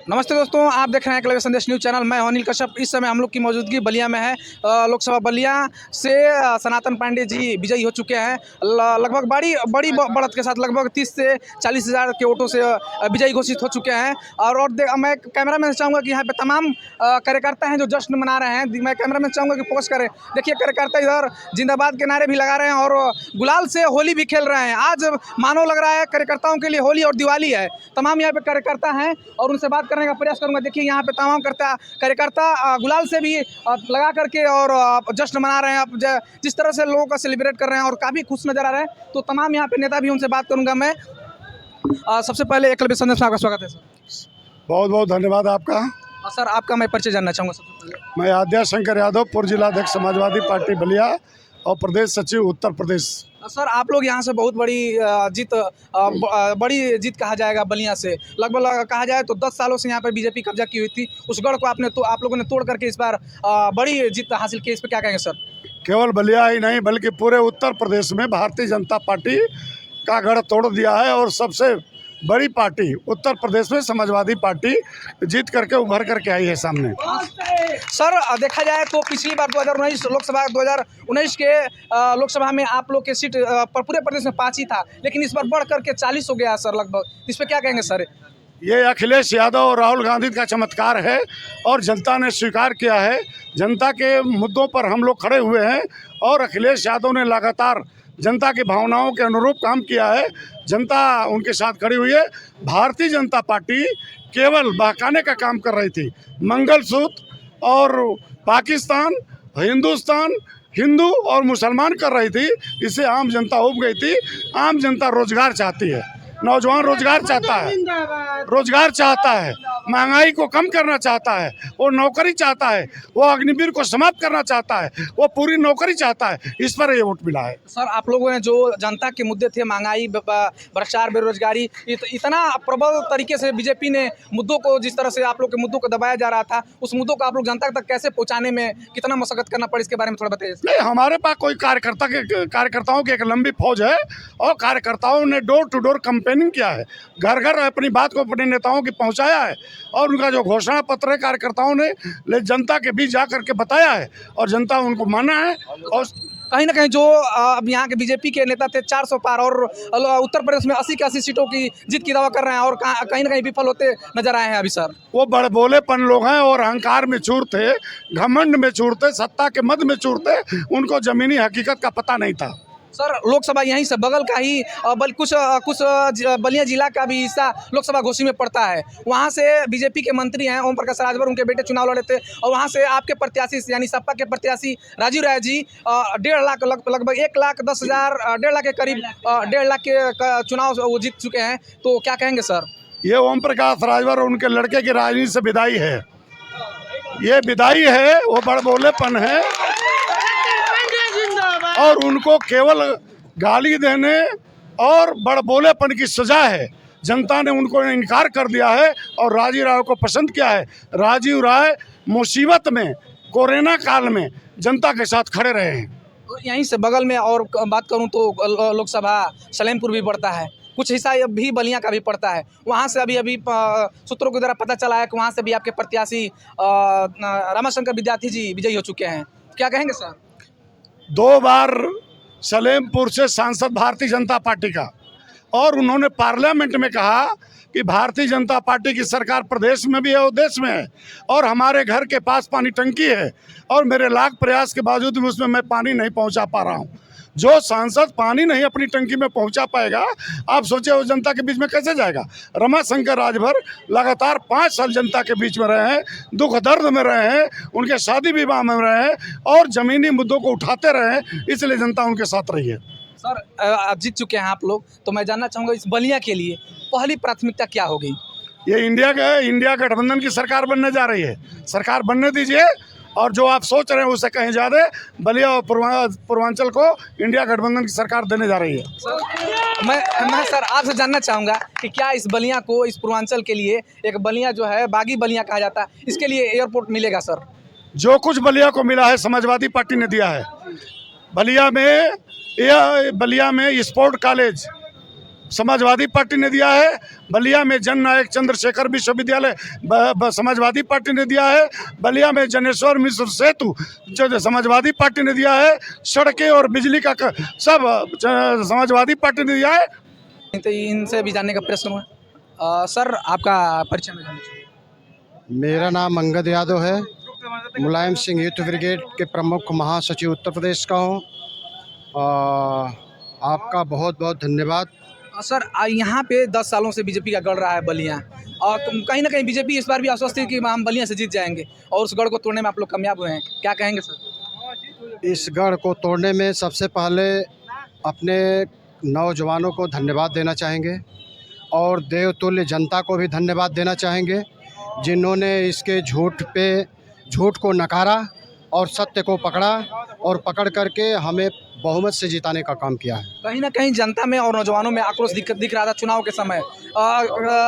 नमस्ते दोस्तों, आप देख रहे हैं एकलव्य संदेश न्यूज़ चैनल। मैं अनिल कश्यप। इस समय हम लोग की मौजूदगी बलिया में है। लोकसभा बलिया से सनातन पांडे जी विजयी हो चुके हैं। लगभग बड़ी बढ़त के साथ लगभग 30 से 40 हज़ार के वोटों से विजयी घोषित हो चुके हैं। और मैं कैमरा मैन से चाहूँगा कि यहाँ पे तमाम कार्यकर्ता हैं जो जश्न मना रहे हैं। मैं कैमरा मैन चाहूँगा कि फोकस करें। देखिए, कार्यकर्ता इधर जिंदाबाद के नारे भी लगा रहे हैं और गुलाल से होली भी खेल रहे हैं। आज मानो लग रहा है कार्यकर्ताओं के लिए होली और दिवाली है। तमाम यहाँ पे कार्यकर्ता हैं और उनसे बात करने का प्रयास करूंगा। देखिए, यहाँ पे तमाम कार्यकर्ता गुलाल से भी लगा करके और जश्न मना रहे हैं। अब जिस तरह से लोगों का सेलिब्रेट कर रहे हैं और काफ़ी खुश नज़र आ रहे हैं। तो तमाम यहाँ पे नेता भी, उनसे बात करूंगा मैं। सबसे पहले एकलव्य संदेश में आपका स्वागत है सर। बहुत बहुत धन्यवाद आपका। सर, आपका मैं परिचय जानना चाहूँगा सबसे पहले। मैं आद्या शंकर यादव, पूर्व जिलाध्यक्ष समाजवादी पार्टी बलिया और प्रदेश सचिव उत्तर प्रदेश। सर, आप लोग यहाँ से बहुत बड़ी जीत कहा जाएगा बलिया से। लगभग कहा जाए तो 10 सालों से यहाँ पर बीजेपी कब्जा की हुई थी। उस गढ़ को आप लोगों ने तोड़ करके इस बार बड़ी जीत हासिल की। इस पर क्या कहेंगे सर? केवल बलिया ही नहीं बल्कि पूरे उत्तर प्रदेश में भारतीय जनता पार्टी का गढ़ तोड़ दिया है और सबसे बड़ी पार्टी उत्तर प्रदेश में समाजवादी पार्टी जीत करके उभर करके आई है सामने। सर, देखा जाए तो पिछली बार 2019 लोकसभा 2019 के लोकसभा में आप लोग के सीट पूरे प्रदेश में 5 ही था, लेकिन इस बार बढ़ करके 40 हो गया सर लगभग। इस पर क्या कहेंगे सर? ये अखिलेश यादव और राहुल गांधी का चमत्कार है और जनता ने स्वीकार किया है। जनता के मुद्दों पर हम लोग खड़े हुए हैं और अखिलेश यादव ने लगातार जनता की भावनाओं के अनुरूप काम किया है। जनता उनके साथ खड़ी हुई है। भारतीय जनता पार्टी केवल बहकाने का काम कर रही थी। मंगलसूत्र और पाकिस्तान, हिंदुस्तान, हिंदू और मुसलमान कर रही थी। इससे आम जनता उब गई थी। आम जनता रोजगार चाहती है, नौजवान रोजगार चाहता है, महंगाई को कम करना चाहता है, वो नौकरी चाहता है, वो अग्निवीर को समाप्त करना चाहता है, वो पूरी नौकरी चाहता है। इस पर ये वोट मिला है। सर, आप लोगों ने जो जनता के मुद्दे थे, महंगाई, भ्रष्टाचार, बेरोजगारी, इतना प्रबल तरीके से बीजेपी ने मुद्दों को, जिस तरह से आप लोग के मुद्दों को दबाया जा रहा था, उस मुद्दों को आप लोग जनता तक कैसे पहुँचाने में कितना मशक्कत करना पड़ी, इसके बारे में थोड़ा बताइए। नहीं, हमारे पास कोई कार्यकर्ताओं की एक लंबी फौज है और कार्यकर्ताओं ने डोर टू डोर कैंपेनिंग किया है। घर घर अपनी बात को अपने नेताओं की पहुंचाया है और उनका जो घोषणा पत्र है कार्यकर्ताओं ने जनता के बीच जा करके बताया है और जनता उनको माना है। और कहीं ना कहीं जो अब यहाँ के बीजेपी के नेता थे 400 पार और उत्तर प्रदेश में 80 के 80 सीटों की जीत की दावा कर रहे हैं और कहीं ना कहीं विफल होते नजर आए हैं अभी सर। वो बड़बोलेपन लोग हैं और अहंकार में चूर थे, घमंड में चूर थे, सत्ता के मद में चूर थे। उनको जमीनी हकीकत का पता नहीं था। सर, लोकसभा यहीं से बगल का ही कुछ बलिया जिला का भी हिस्सा लोकसभा घोषी में पड़ता है। वहाँ से बीजेपी के मंत्री हैं ओम प्रकाश राजभर, उनके बेटे चुनाव लड़े थे और वहाँ से आपके प्रत्याशी यानी सपा के प्रत्याशी राजीव राय जी 1.5 लाख लगभग 1,10,000 1.5 लाख के करीब 1.5 लाख के चुनाव वो जीत चुके हैं। तो क्या कहेंगे सर? ये ओम प्रकाश राजभर उनके लड़के की राजनीति से विदाई है। ये विदाई है, वो बड़बोलेपन है और उनको केवल गाली देने और बड़बोलेपन की सजा है। जनता ने उनको इनकार कर दिया है और राजीव राय को पसंद किया है। राजीव राय मुसीबत में, कोरोना काल में जनता के साथ खड़े रहे हैं। तो यहीं से बगल में और बात करूं तो लोकसभा सलेमपुर भी पड़ता है, कुछ हिस्सा भी बलिया का भी पड़ता है। वहाँ से अभी सूत्रों के द्वारा पता चला है कि वहाँ से भी आपके प्रत्याशी रामाशंकर विद्यार्थी जी विजयी हो चुके हैं। क्या कहेंगे सर? 2 बार सलेमपुर से सांसद भारतीय जनता पार्टी का, और उन्होंने पार्लियामेंट में कहा कि भारतीय जनता पार्टी की सरकार प्रदेश में भी है और देश में है और हमारे घर के पास पानी टंकी है और मेरे लाख प्रयास के बावजूद भी उसमें मैं पानी नहीं पहुंचा पा रहा हूं। जो सांसद पानी नहीं अपनी टंकी में पहुंचा पाएगा, आप सोचिए वो जनता के बीच में कैसे जाएगा। रमाशंकर राजभर लगातार 5 साल जनता के बीच में रहे हैं, दुख दर्द में रहे हैं, उनके शादी विवाह में रहे हैं और ज़मीनी मुद्दों को उठाते रहे हैं, इसलिए जनता उनके साथ रही है। सर, आप जीत चुके हैं आप लोग, तो मैं जानना चाहूँगा इस बलिया के लिए पहली प्राथमिकता क्या होगी? ये इंडिया गठबंधन की सरकार बनने जा रही है। सरकार बनने दीजिए और जो आप सोच रहे हैं उससे कहीं ज़्यादा बलिया और पूर्वांचल को इंडिया गठबंधन की सरकार देने जा रही है। सर, मैं सर आपसे जानना चाहूँगा कि क्या इस बलिया को, इस पूर्वांचल के लिए, एक बलिया जो है बागी बलिया कहा जाता है, इसके लिए एयरपोर्ट मिलेगा सर? जो कुछ बलिया को मिला है समाजवादी पार्टी ने दिया है। बलिया में स्पोर्ट कॉलेज, समाजवादी पार्टी ने दिया है। बलिया में जन नायक चंद्रशेखर विश्वविद्यालय समाजवादी पार्टी ने दिया है। बलिया में जनेश्वर मिश्र सेतु जो समाजवादी पार्टी ने दिया है। सड़कें और बिजली का सब समाजवादी पार्टी ने दिया है। तो इनसे भी जानने का प्रश्न हुआ। सर आपका परिचय में जानना चाहिए। मेरा नाम अंगद यादव है, मुलायम सिंह यूथ ब्रिगेड के प्रमुख महासचिव उत्तर प्रदेश का हूँ। आपका बहुत बहुत धन्यवाद। सर यहाँ पे 10 सालों से बीजेपी का गढ़ रहा है बलिया, और कहीं ना कहीं बीजेपी इस बार भी आश्वस्त है कि हम बलिया से जीत जाएंगे, और उस गढ़ को तोड़ने में आप लोग कामयाब हुए हैं, क्या कहेंगे सर? इस गढ़ को तोड़ने में सबसे पहले अपने नौजवानों को धन्यवाद देना चाहेंगे और देवतुल्य जनता को भी धन्यवाद देना चाहेंगे, जिन्होंने इसके झूठ को नकारा और सत्य को पकड़ा और पकड़ करके हमें बहुमत से जिताने का काम किया है। कहीं ना कहीं जनता में और नौजवानों में आक्रोश दिख रहा था चुनाव के समय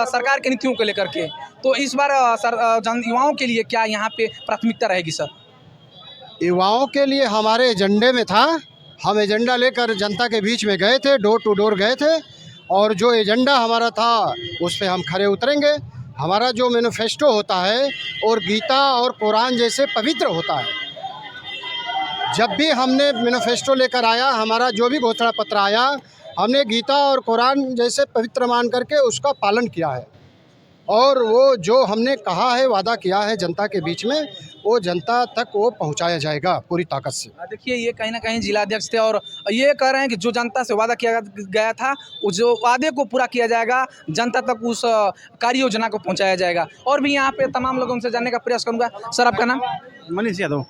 सरकार की नीतियों को लेकर के। तो इस बार युवाओं के लिए क्या यहाँ पे प्राथमिकता रहेगी सर? युवाओं के लिए हमारे एजेंडे में था, हम एजेंडा लेकर जनता के बीच में गए थे, डोर टू डोर गए थे, और जो एजेंडा हमारा था उस पे हम खरे उतरेंगे। हमारा जो मैनिफेस्टो होता है और गीता और कुरान जैसे पवित्र होता है। जब भी हमने मैनिफेस्टो लेकर आया, हमारा जो भी घोषणा पत्र आया, हमने गीता और कुरान जैसे पवित्र मान करके उसका पालन किया है, और वो जो हमने कहा है, वादा किया है जनता के बीच में, वो जनता तक वो पहुंचाया जाएगा पूरी ताकत से। देखिए ये कहीं ना कहीं जिलाध्यक्ष थे और ये कह रहे हैं कि जो जनता से वादा किया गया था उस जो वादे को पूरा किया जाएगा, जनता तक उस कार्य योजना को पहुंचाया जाएगा। और भी यहाँ पे तमाम लोगों से जानने का प्रयास करूँगा। सर आपका नाम? मनीष यादव।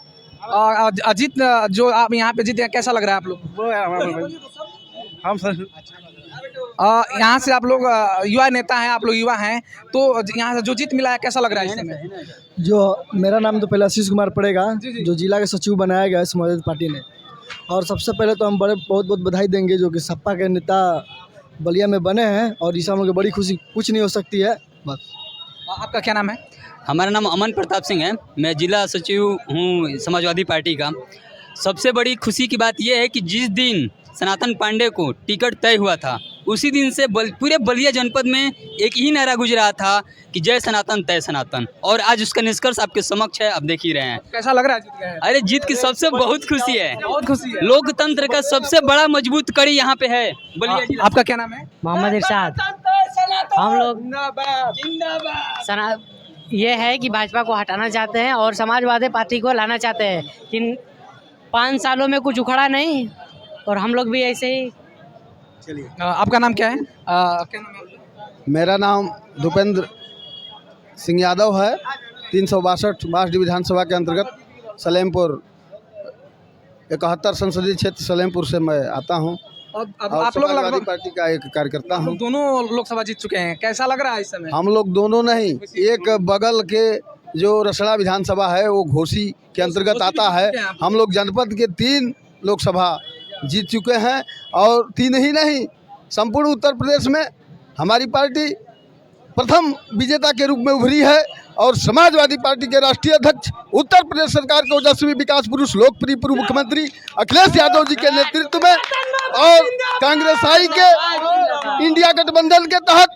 अजीत जो आप यहाँ पे जीते हैं, कैसा लग रहा है आप लोग? हम सर यहाँ से आप लोग युवा नेता हैं, आप लोग युवा हैं, तो यहाँ से जो जीत मिला है कैसा लग रहा है इस समय? जो मेरा नाम तो पहले आशीष कुमार पड़ेगा, जी। जो जिला के सचिव बनाया गया है समाजवादी पार्टी ने। और सबसे पहले तो हम बहुत बहुत बधाई देंगे जो कि सपा के नेता बलिया में बने हैं, और इस हम लोग की बड़ी खुशी कुछ नहीं हो सकती है। बस। आपका क्या नाम है? हमारा नाम अमन प्रताप सिंह है, मैं जिला सचिव हूँ समाजवादी पार्टी का। सबसे बड़ी खुशी की बात यह है कि जिस दिन सनातन पांडे को टिकट तय हुआ था, उसी दिन से पूरे बलिया जनपद में एक ही नारा गुज रहा था कि जय सनातन तय सनातन, और आज उसका निष्कर्ष आपके समक्ष है, आप देख ही रहे हैं। कैसा लग रहा है जीत गए हैं? अरे जीत की सबसे बहुत खुशी है, बहुत खुशी है। लोकतंत्र का सबसे बड़ा मजबूत कड़ी यहाँ पे है बलिया जिला। आपका क्या नाम है? मोहम्मद इरशाद। हम लोग ये है कि भाजपा को हटाना चाहते हैं और समाजवादी पार्टी को लाना चाहते हैं, कि 5 सालों में कुछ उखड़ा नहीं, और हम लोग भी ऐसे ही। चलिए आपका नाम क्या है? क्या नाम है? मेरा नाम भूपेंद्र सिंह यादव है। 362 बासडी विधानसभा के अंतर्गत सलेमपुर 71 संसदीय क्षेत्र सलेमपुर से मैं आता हूँ, अब और आप लोग समाजवादी लगभग पार्टी का एक कार्यकर्ता हूँ। दोनों लोकसभा जीत चुके हैं, कैसा लग रहा है इस समय? हम लोग दोनों नहीं, एक बगल के जो रसड़ा विधानसभा है वो घोसी के अंतर्गत आता है। हम लोग जनपद के 3 लोकसभा जीत चुके हैं, और 3 ही नहीं, संपूर्ण उत्तर प्रदेश में हमारी पार्टी प्रथम विजेता के रूप में उभरी है। और समाजवादी पार्टी के राष्ट्रीय अध्यक्ष, उत्तर प्रदेश सरकार के ओजस्वी विकास पुरुष, लोकप्रिय पूर्व मुख्यमंत्री अखिलेश यादव जी के नेतृत्व में, और कांग्रेस आई के इंडिया गठबंधन के तहत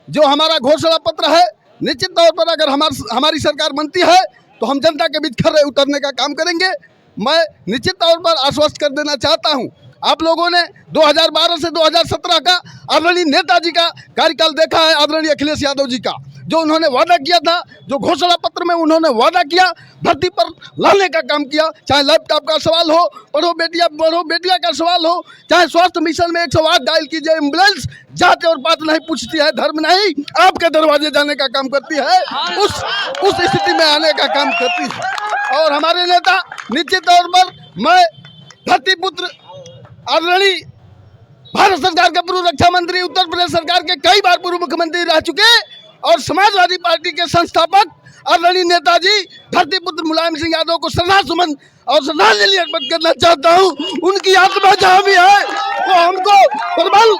जो हमारा घोषणा पत्र है, निश्चित तौर पर अगर हमारी सरकार बनती है तो हम जनता के बीच खरे उतरने का काम करेंगे। मैं निश्चित तौर पर आश्वस्त कर देना चाहता हूं, आप लोगों ने 2012 से 2017 का आदरणीय नेताजी का कार्यकाल देखा है, आदरणीय अखिलेश यादव जी का, जो उन्होंने वादा किया था, जो घोषणा पत्र में उन्होंने वादा किया, धरती पर लाने का काम किया। चाहे लैपटॉप का सवाल हो, पढ़ो बेटिया का सवाल हो, चाहे स्वास्थ्य मिशन में 108 डायल कीजिए, एम्बुलेंस जात और पात नहीं पूछती है, धर्म नहीं आपके दरवाजे जाने का काम करती है, उस स्थिति में आने का काम करती है। और हमारे नेता निश्चित तौर पर, मैं धरती पुत्र आदरणीय भारत सरकार के पूर्व रक्षा मंत्री, उत्तर प्रदेश सरकार के कई बार पूर्व मुख्यमंत्री रह चुके, और समाजवादी पार्टी के संस्थापक आदरणीय नेताजी धरती पुत्र मुलायम सिंह यादव को श्रद्धासुमन और श्रद्धांजलि अर्पित करना चाहता हूं। उनकी आत्मा जहां भी है वो हमको प्रबल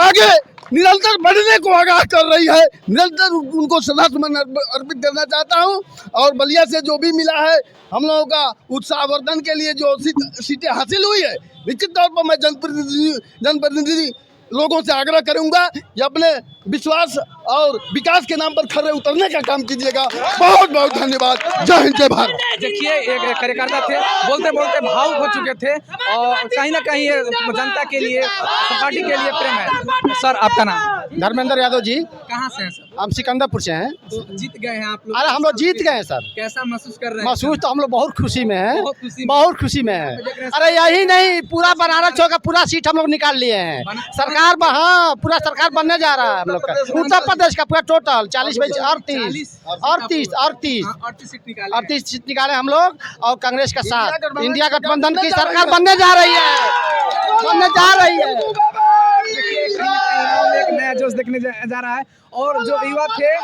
आगे निरंतर बढ़ने को आगाह कर रही है, निरंतर उनको श्रद्धासुमन अर्पित करना चाहता हूं। और बलिया से जो भी मिला है, हम लोगों का उत्साहवर्धन के लिए जो सीटें हासिल हुई है, निश्चित तौर पर मैं जनप्रतिनिधि लोगों से आग्रह करूंगा कि अपने विश्वास और विकास के नाम पर खड़े उतरने का काम कीजिएगा। बहुत बहुत धन्यवाद। जय हिंद जय भारत। देखिए एक कार्यकर्ता थे, बोलते बोलते भावुक हो चुके थे और कहीं ना कहीं ये जनता के लिए, पार्टी के लिए प्रेम है। सर आपका नाम? धर्मेंद्र यादव जी, कहाँ से हैं सर? हम सिकंदरपुर से हैं। तो जीत गए हैं आप लोग? अरे हम लोग जीत गए हैं सर। कैसा महसूस कर रहे हैं? महसूस तो हम लोग बहुत खुशी में हैं, बहुत खुशी में। बहुत खुशी में हैं। अरे यही नहीं, पूरा बनारस चौक का पूरा सीट हम लोग निकाल लिए हैं। सरकार हाँ, पूरा सरकार बनने जा रहा है हम लोग का। उत्तर प्रदेश का पूरा टोटल 40 में 38 सीट निकाले हम लोग और कांग्रेस का साथ इंडिया गठबंधन की सरकार बनने जा रही है, बनने जा रही है। एक नया जोश देखने जा रहा है और जो युवा थे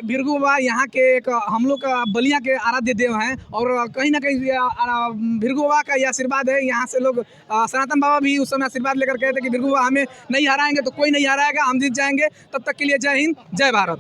बिरगू बाबा यहाँ के एक हम लोग का बलिया के आराध्य देव हैं और कहीं ना कहीं बिरगू बाबा का ये आशीर्वाद है। यहाँ से लोग सनातन बाबा भी उस समय आशीर्वाद लेकर गए थे कि बिरगू बाबा हमें नहीं हराएंगे तो कोई नहीं हराएगा, हम जीत जाएंगे। तब तक के लिए जय हिंद जय भारत।